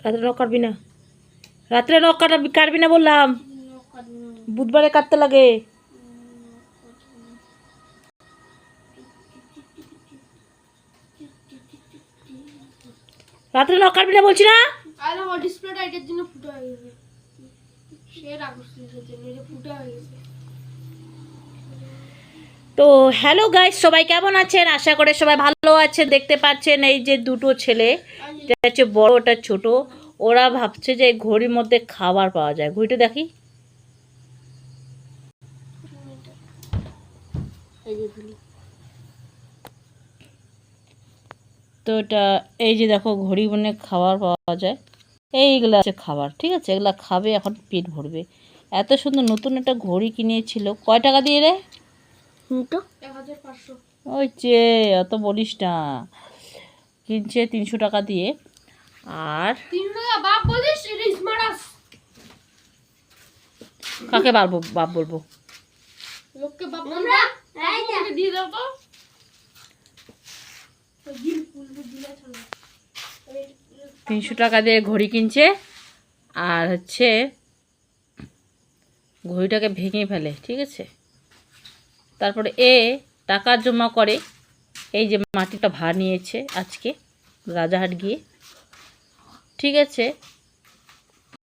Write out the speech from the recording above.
রাত্রে নখ কাটবি না, রাত্রে নখ কাটবি না বললাম, বুধবারে কাটতে লাগে। রাত্রে নখ কাটবি না বলছি না। আরে ও ডিসপ্লেটা এটার জন্য ফুটো হয়ে গেছে, সে রাখছিস জন্য এটা ফুটো হয়ে গেছে। তো হ্যালো গাইস, সবাই কেমন আছেন? আশা করে সবাই ভালো আছেন। দেখতে পাচ্ছেন এই যে দুটো ছেলে, এটা হচ্ছে বড়, ওটা ছোট। ওরা ভাবছে যে ঘড়ির মধ্যে খাবার পাওয়া যায়। ঘড়িটা দেখি, তো এটা এই যে দেখো ঘড়ি মনে খাবার পাওয়া যায়। এইগুলো আছে খাবার, ঠিক আছে, এগুলা খাবে, এখন পেট ভরবে। এত সুন্দর নতুন একটা ঘড়ি কিনেছিল। কয় টাকা দিয়ে রে? 1500। ওই যে অত বলিস না, কিনছে 300 টাকা দিয়ে। আর 300 টাকা বাপ বলিস? এটা স্মার্টাস। কাকে বাপ বলবো? লোককে বাপ বলবা? এই দিয়ে দাও তো। দিল ফুল দিলে চলে। 300 টাকা দিয়ে ঘড়ি কিনছে, আর হচ্ছে ঘড়িটাকে ভেঙে ফেলে, ঠিক আছে। তারপরে টাকা জমা করে। এই যে মাটিটা ভাড়া নিয়েছে আজকে রাজাহাট গিয়ে, ঠিক আছে।